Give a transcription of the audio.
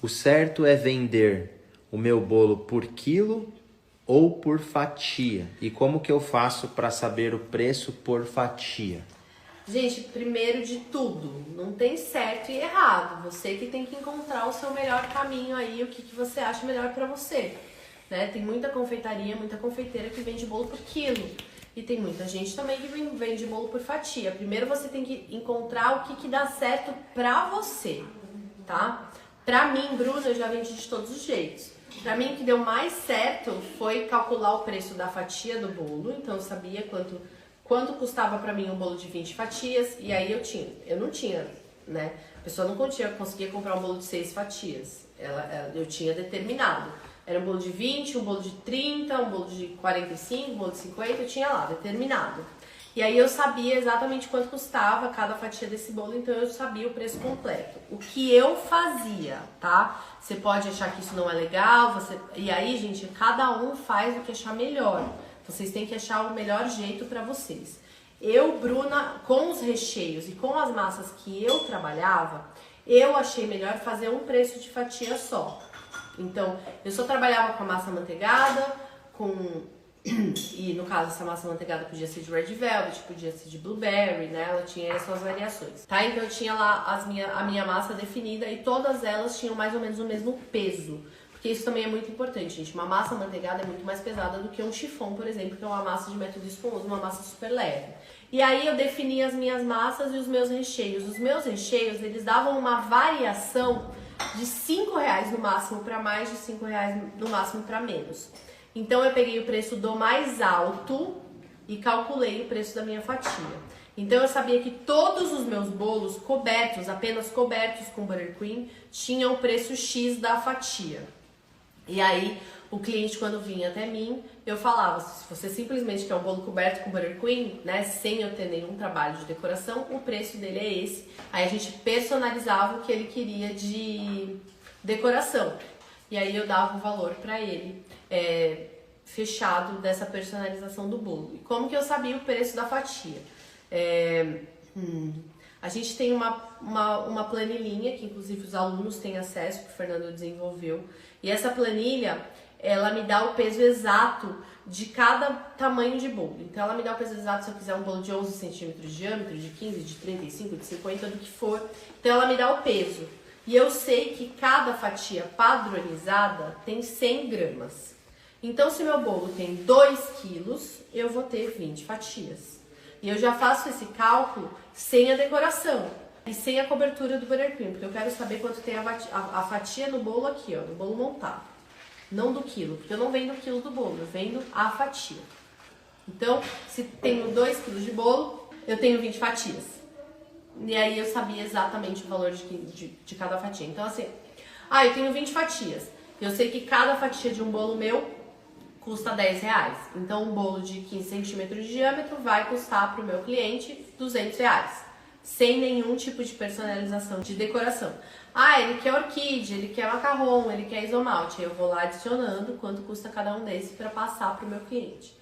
O certo é vender o meu bolo por quilo ou por fatia? E como que eu faço para saber o preço por fatia? Gente, primeiro de tudo, não tem certo e errado. Você que tem que encontrar o seu melhor caminho aí, o que você acha melhor pra você. Né? Tem muita confeitaria, muita confeiteira que vende bolo por quilo. E tem muita gente também que vende bolo por fatia. Primeiro você tem que encontrar o que dá certo pra você, tá? Pra mim, Bruna, eu já vendi de todos os jeitos. Pra mim, o que deu mais certo foi calcular o preço da fatia do bolo. Então, eu sabia quanto custava pra mim um bolo de 20 fatias. E aí eu não tinha, né? A pessoa não conseguia comprar um bolo de 6 fatias. Eu tinha determinado. Era um bolo de 20, um bolo de 30, um bolo de 45, um bolo de 50, eu tinha lá, determinado. E aí eu sabia exatamente quanto custava cada fatia desse bolo, então eu sabia o preço completo. O que eu fazia, tá? Você pode achar que isso não é legal, e aí, gente, cada um faz o que achar melhor. Vocês têm que achar o melhor jeito pra vocês. Eu, Bruna, com os recheios e com as massas que eu trabalhava, eu achei melhor fazer um preço de fatia só. Então, eu só trabalhava com a massa amanteigada, e no caso essa massa amanteigada podia ser de Red Velvet, podia ser de Blueberry, né? Ela tinha as suas variações, tá? Então eu tinha lá a minha massa definida e todas elas tinham mais ou menos o mesmo peso. Porque isso também é muito importante, gente. Uma massa amanteigada é muito mais pesada do que um chiffon, por exemplo, que é uma massa de método espumoso, uma massa super leve. E aí eu defini as minhas massas e os meus recheios. Os meus recheios, eles davam uma variação de R$5 no máximo para mais, de R$5 no máximo para menos. Então eu peguei o preço do mais alto e calculei o preço da minha fatia. Então eu sabia que todos os meus bolos cobertos, apenas cobertos com buttercream, tinham o preço X da fatia. E aí o cliente, quando vinha até mim, eu falava, se você simplesmente quer um bolo coberto com buttercream, né, sem eu ter nenhum trabalho de decoração, o preço dele é esse. Aí a gente personalizava o que ele queria de decoração. E aí eu dava o valor pra ele, fechado dessa personalização do bolo. E como que eu sabia o preço da fatia? A gente tem uma planilhinha que inclusive os alunos têm acesso, que o Fernando desenvolveu. E essa planilha, ela me dá o peso exato de cada tamanho de bolo. Então ela me dá o peso exato se eu quiser um bolo de 11 centímetros de diâmetro, de 15, de 35, de 50, do que for. Então ela me dá o peso. E eu sei que cada fatia padronizada tem 100 gramas. Então se meu bolo tem 2 quilos, eu vou ter 20 fatias. E eu já faço esse cálculo sem a decoração e sem a cobertura do buttercream, porque eu quero saber quanto tem a fatia no bolo aqui, ó, no bolo montado. Não do quilo, porque eu não vendo o quilo do bolo, eu vendo a fatia. Então, se tenho 2 quilos de bolo, eu tenho 20 fatias. E aí eu sabia exatamente o valor de cada fatia. Então assim, eu tenho 20 fatias. Eu sei que cada fatia de um bolo meu custa R$10. Então um bolo de 15 centímetros de diâmetro vai custar para o meu cliente R$200. Sem nenhum tipo de personalização de decoração. Ele quer orquídea, ele quer macarrão, ele quer isomalte. Aí eu vou lá adicionando quanto custa cada um desses para passar para o meu cliente.